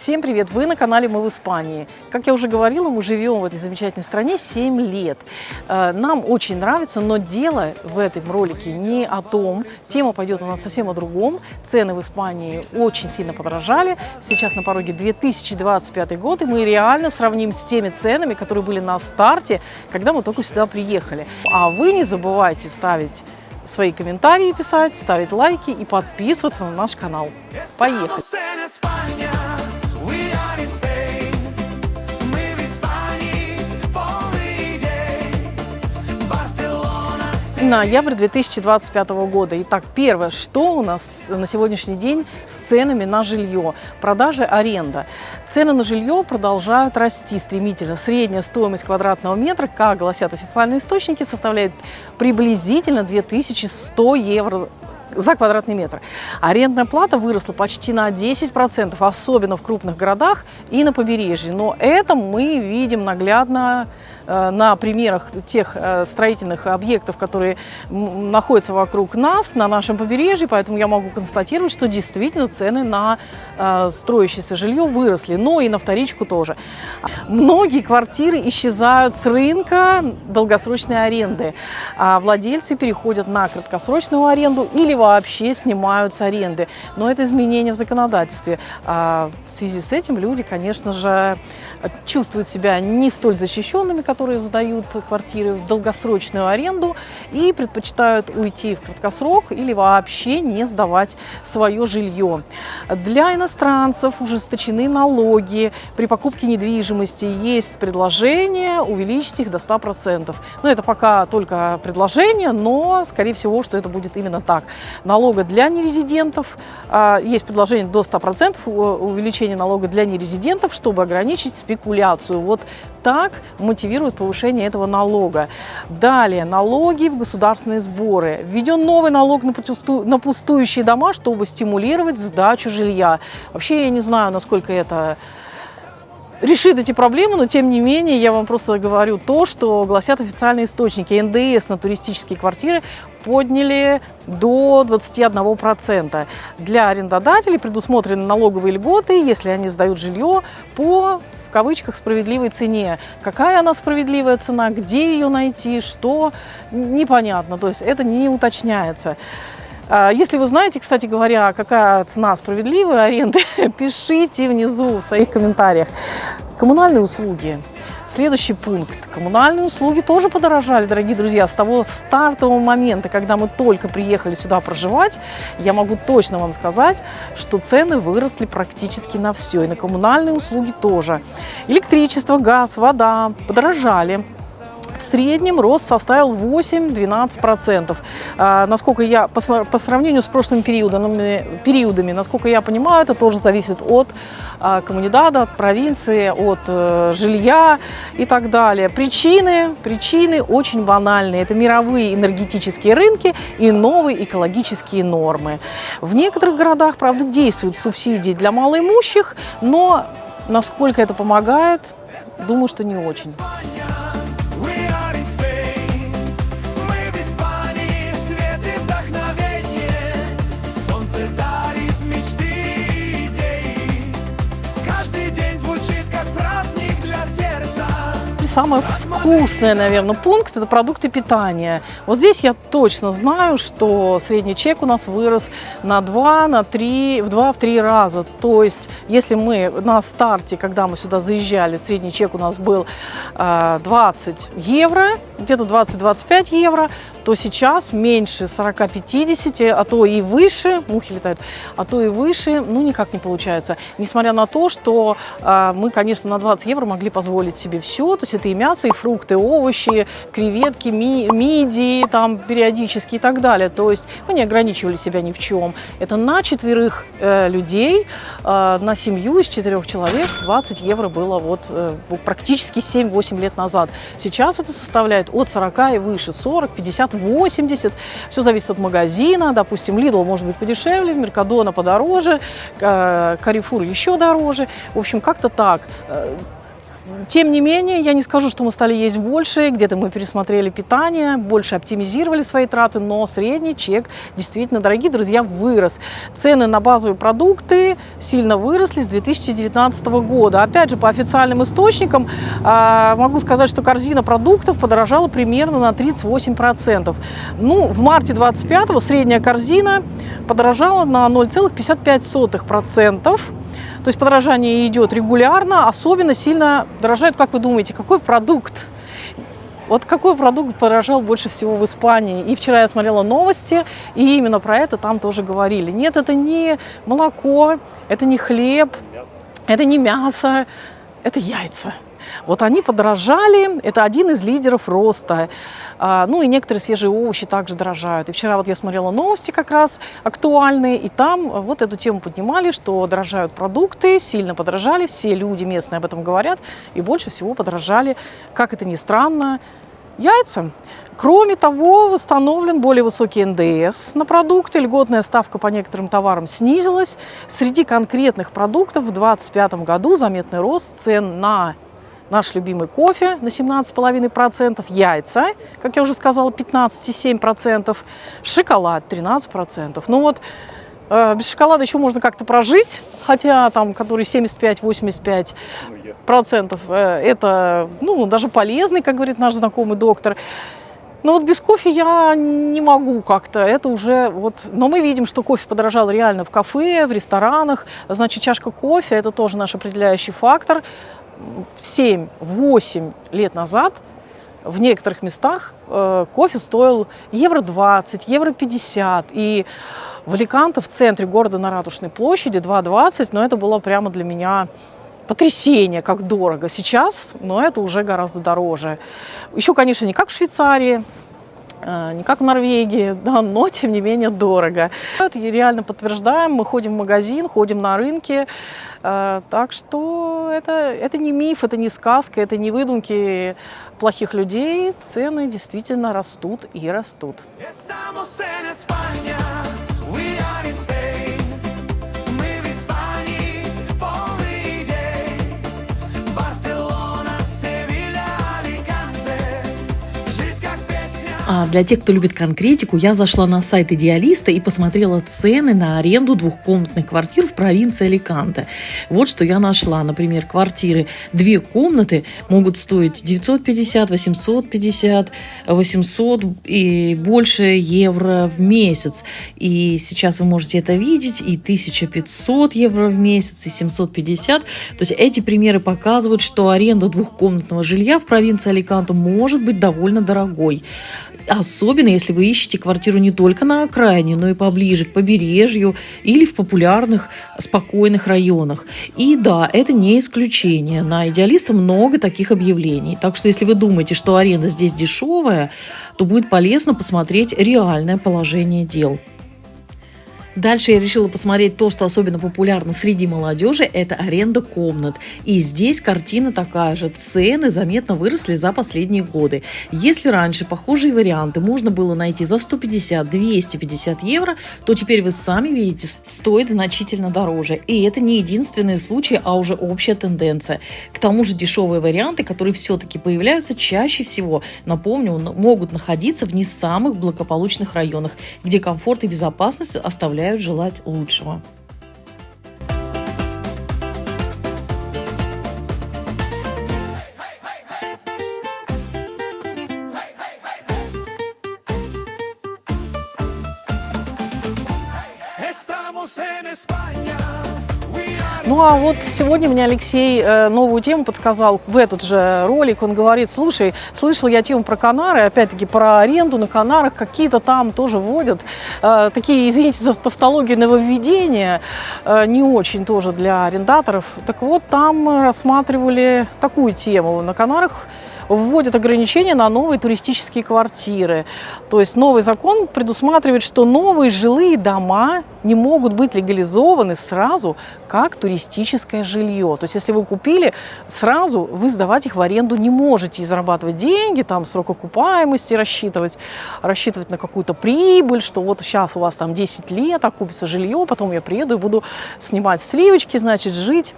Всем привет! Вы на канале «Мы в Испании». Как я уже говорила, мы живем в этой замечательной стране 7 лет. Нам очень нравится, но дело в этом ролике не о том. Тема пойдет у нас совсем о другом. Цены в Испании очень сильно подорожали. Сейчас на пороге 2025 год, и мы реально сравним с теми ценами, которые были на старте, когда мы только сюда приехали. А вы не забывайте ставить свои комментарии, писать, ставить лайки и подписываться на наш канал. Поехали! Ноябрь 2025 года. Итак, первое, что у нас на сегодняшний день с ценами на жилье. Продажи, аренда. Цены на жилье продолжают расти стремительно. Средняя стоимость квадратного метра, как гласят официальные источники, составляет приблизительно 2100 евро за квадратный метр. Арендная плата выросла почти на 10%, особенно в крупных городах и на побережье. Но это мы видим наглядно на примерах тех строительных объектов, которые находятся вокруг нас, на нашем побережье. Поэтому я могу констатировать, что действительно цены на строящееся жилье выросли, но и на вторичку тоже. Многие квартиры исчезают с рынка долгосрочной аренды, а владельцы переходят на краткосрочную аренду или вообще снимают с аренды. Но это изменение в законодательстве. В связи с этим люди, конечно же, чувствуют себя не столь защищенными, которые сдают квартиры в долгосрочную аренду, и предпочитают уйти в краткосрок или вообще не сдавать свое жилье. Для иностранцев ужесточены налоги. При покупке недвижимости есть предложение увеличить их до 100%. Но это пока только предложение, но скорее всего, что это будет именно так. Налога для нерезидентов. Есть предложение до 100% увеличения налога для нерезидентов, чтобы ограничить спекуляцию. Вот так мотивирует повышение этого налога. Далее, налоги в государственные сборы. Введен новый налог на пустующие дома, чтобы стимулировать сдачу жилья. Вообще, я не знаю, насколько это решит эти проблемы, но тем не менее я вам просто говорю то, что гласят официальные источники. НДС на туристические квартиры подняли до 21%. Для арендодателей предусмотрены налоговые льготы, если они сдают жилье по, в кавычках, справедливой цене. Какая она справедливая цена, где ее найти, что, непонятно. То есть это не уточняется. Если вы знаете, кстати говоря, какая цена справедливой аренды, пишите внизу в своих комментариях. Коммунальные услуги. Следующий пункт. Коммунальные услуги тоже подорожали, дорогие друзья. С того стартового момента, когда мы только приехали сюда проживать, я могу точно вам сказать, что цены выросли практически на все. И на коммунальные услуги тоже. Электричество, газ, вода подорожали. В среднем рост составил 8-12%. Насколько я, по сравнению с прошлыми периодами, насколько я понимаю, это тоже зависит от коммунидада, от провинции, от жилья и так далее. Причины очень банальные. Это мировые энергетические рынки и новые экологические нормы. В некоторых городах, правда, действуют субсидии для малоимущих, но насколько это помогает, думаю, что не очень. Самый вкусный, наверное, пункт – это продукты питания. Вот здесь я точно знаю, что средний чек у нас вырос на 2-3 раза. То есть, если мы на старте, когда мы сюда заезжали, средний чек у нас был 20 евро, где-то 20-25 евро, то сейчас меньше 40-50, а то и выше, мухи летают, а то и выше, ну никак не получается. Несмотря на то, что мы, конечно, на 20 евро могли позволить себе все, то есть это и мясо, и фрукты, овощи, креветки, мидии, там периодически и так далее. То есть мы не ограничивали себя ни в чем. Это на 4 людей, на семью из 4 человек 20 евро было вот практически 7-8 лет назад. Сейчас это составляет от 40 и выше, 40, 50, 80. Все зависит от магазина. Допустим, Lidl может быть подешевле, Mercadona подороже, Carrefour еще дороже. В общем, как-то так. Тем не менее, я не скажу, что мы стали есть больше, где-то мы пересмотрели питание, больше оптимизировали свои траты, но средний чек действительно, дорогие друзья, вырос. Цены на базовые продукты сильно выросли с 2019 года. Опять же, по официальным источникам могу сказать, что корзина продуктов подорожала примерно на 38%. Ну, в марте 2025-го средняя корзина подорожала на 0,55%. То есть подорожание идет регулярно, особенно сильно дорожает, как вы думаете, какой продукт? Вот какой продукт подорожал больше всего в Испании? И вчера я смотрела новости, и именно про это там тоже говорили. Нет, это не молоко, это не хлеб, это не мясо, это яйца. Вот они подорожали, это один из лидеров роста. Ну и некоторые свежие овощи также дорожают. И вчера вот я смотрела новости как раз актуальные, и там вот эту тему поднимали, что дорожают продукты, сильно подорожали, все люди местные об этом говорят, и больше всего подорожали, как это ни странно, яйца. Кроме того, восстановлен более высокий НДС на продукты, льготная ставка по некоторым товарам снизилась. Среди конкретных продуктов в 2025 году заметный рост цен на наш любимый кофе на 17,5%, яйца, как я уже сказала, 15,7%, шоколад 13%. Ну вот, без шоколада еще можно как-то прожить, хотя там, который 75-85%, это, ну, даже полезный, как говорит наш знакомый доктор. Но вот без кофе я не могу как-то, это уже вот... Но мы видим, что кофе подорожал реально в кафе, в ресторанах, значит, чашка кофе – это тоже наш определяющий фактор. 7-8 лет назад в некоторых местах кофе стоил евро 20, евро 50. И в Аликанте, в центре города на Ратушной площади 2,20, но это было прямо для меня потрясение, как дорого. Сейчас, но это уже гораздо дороже. Еще, конечно, не как в Швейцарии, не как в Норвегии, да, но тем не менее дорого. Это реально подтверждаем, мы ходим в магазин, ходим на рынки, так что это не миф, это не сказка, это не выдумки плохих людей, цены действительно растут и растут. А для тех, кто любит конкретику, я зашла на сайт Идеалиста и посмотрела цены на аренду двухкомнатных квартир в провинции Аликанте. Вот что я нашла. Например, квартиры 2 комнаты могут стоить 950, 850, 800 и больше евро в месяц. И сейчас вы можете это видеть. И 1500 евро в месяц, и 750. То есть эти примеры показывают, что аренда двухкомнатного жилья в провинции Аликанте может быть довольно дорогой. Особенно, если вы ищете квартиру не только на окраине, но и поближе к побережью или в популярных, спокойных районах. И да, это не исключение. На Идеалиста много таких объявлений. Так что, если вы думаете, что аренда здесь дешевая, то будет полезно посмотреть реальное положение дел. Дальше я решила посмотреть то, что особенно популярно среди молодежи, это аренда комнат. И здесь картина такая же. Цены заметно выросли за последние годы. Если раньше похожие варианты можно было найти за 150-250 евро, то теперь вы сами видите, стоит значительно дороже. И это не единственный случай, а уже общая тенденция. К тому же дешевые варианты, которые все-таки появляются чаще всего, напомню, могут находиться в не самых благополучных районах, где комфорт и безопасность оставляют желать лучшего. Ну а вот сегодня мне Алексей новую тему подсказал в этот же ролик. Он говорит: слушай, слышал я тему про Канары, опять-таки про аренду на Канарах, какие-то там тоже вводят такие, извините за тавтологию, нововведения, не очень тоже для арендаторов. Так вот, там рассматривали такую тему. На Канарах вводят ограничения на новые туристические квартиры. То есть новый закон предусматривает, что новые жилые дома не могут быть легализованы сразу как туристическое жилье. То есть если вы купили, сразу вы сдавать их в аренду не можете и зарабатывать деньги, там срок окупаемости рассчитывать на какую-то прибыль, что вот сейчас у вас там 10 лет окупится жилье, потом я приеду и буду снимать сливочки, значит, жить.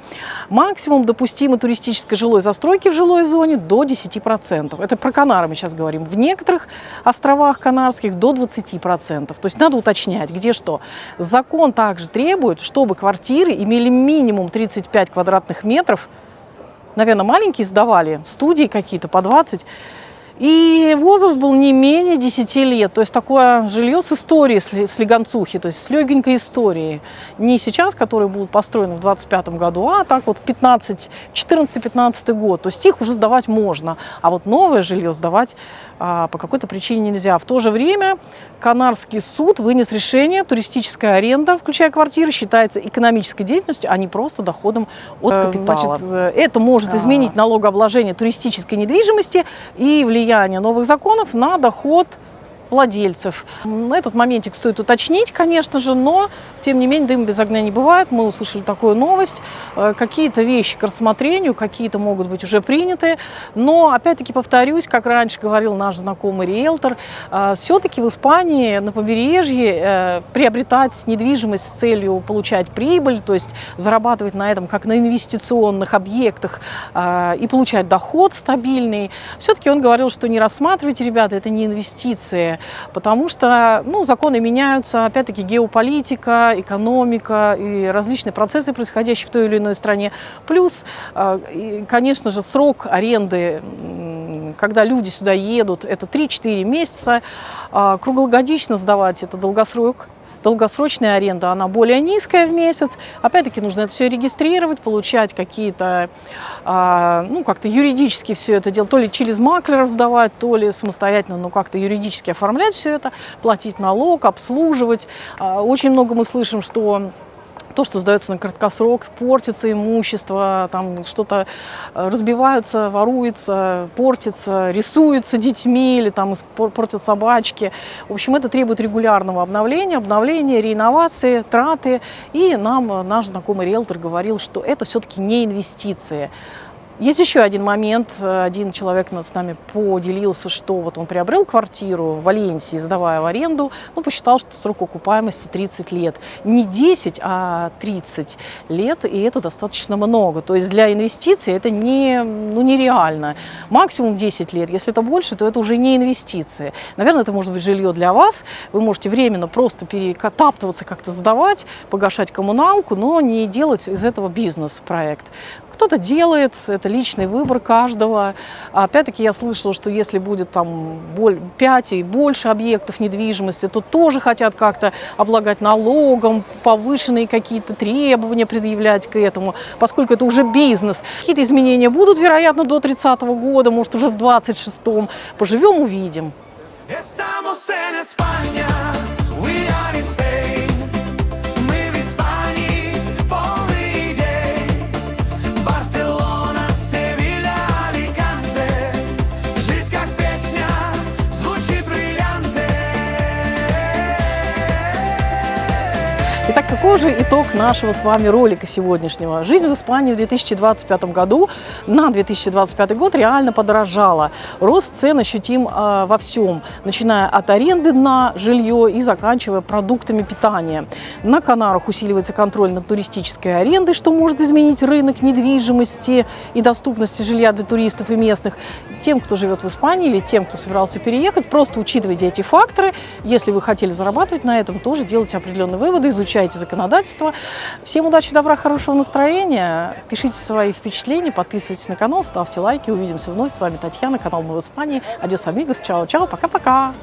Максимум допустимой туристической жилой застройки в жилой зоне до 10%. Это про Канары мы сейчас говорим. В некоторых островах канарских до 20%. То есть надо уточнять, где что. Закон также требует, чтобы квартиры имели минимум 35 квадратных метров. Наверное, маленькие сдавали, студии какие-то по 20. И возраст был не менее 10 лет. То есть такое жилье с историей, с легонцухи, то есть с легенькой историей. Не сейчас, которые будут построены в 2025 году, а так вот 14-15 год. То есть их уже сдавать можно. А вот новое жилье сдавать по какой-то причине нельзя. В то же время Канарский суд вынес решение: туристическая аренда, включая квартиры, считается экономической деятельностью, а не просто доходом от капитала. Значит, это может изменить налогообложение туристической недвижимости и влияние новых законов на доход владельцев. Этот моментик стоит уточнить, конечно же, но, тем не менее, дым без огня не бывает. Мы услышали такую новость. Какие-то вещи к рассмотрению, какие-то могут быть уже приняты. Но, опять-таки, повторюсь, как раньше говорил наш знакомый риэлтор, все-таки в Испании на побережье приобретать недвижимость с целью получать прибыль, то есть зарабатывать на этом как на инвестиционных объектах и получать доход стабильный. Все-таки он говорил, что не рассматривайте, ребята, это не инвестиции. Потому что законы меняются, опять-таки геополитика, экономика и различные процессы, происходящие в той или иной стране. Плюс, конечно же, срок аренды, когда люди сюда едут, это 3-4 месяца. Круглогодично сдавать это долгосрок. Долгосрочная аренда, она более низкая в месяц. Опять-таки нужно это все регистрировать, получать какие-то, как-то юридически все это делать. То ли через маклеров сдавать, то ли самостоятельно, как-то юридически оформлять все это, платить налог, обслуживать. Очень много мы слышим, что то, что сдается на краткосрок, портится имущество, там что-то разбиваются, воруется, портится, рисуется детьми или там портят собачки. В общем, это требует регулярного обновления, реинновации, траты. И нам наш знакомый риэлтор говорил, что это все-таки не инвестиции. Есть еще один момент. Один человек с нами поделился, что вот он приобрел квартиру в Валенсии, сдавая в аренду, посчитал, что срок окупаемости 30 лет. Не 10, а 30 лет, и это достаточно много. То есть для инвестиций это нереально. Максимум 10 лет. Если это больше, то это уже не инвестиции. Наверное, это может быть жилье для вас. Вы можете временно просто перекатаптываться, как-то сдавать, погашать коммуналку, но не делать из этого бизнес-проект. Кто-то делает, это личный выбор каждого. Опять-таки я слышала, что если будет там 5 и больше объектов недвижимости, то тоже хотят как-то облагать налогом, повышенные какие-то требования предъявлять к этому, поскольку это уже бизнес. Какие-то изменения будут, вероятно, до 30-го года, может, уже в 26-м. Поживем, увидим. Итак, какой же итог нашего с вами ролика сегодняшнего? Жизнь в Испании в 2025 году на 2025 год реально подорожала. Рост цен ощутим во всем, начиная от аренды на жилье и заканчивая продуктами питания. На Канарах усиливается контроль над туристической арендой, что может изменить рынок недвижимости и доступности жилья для туристов и местных. Тем, кто живет в Испании или тем, кто собирался переехать, просто учитывайте эти факторы. Если вы хотели зарабатывать на этом, тоже делайте определенные выводы, изучайте законодательство. Всем удачи, добра, хорошего настроения. Пишите свои впечатления, подписывайтесь на канал, ставьте лайки. Увидимся вновь. С вами Татьяна, канал «Мы в Испании». Адьос, амигос. Чао-чао. Пока-пока.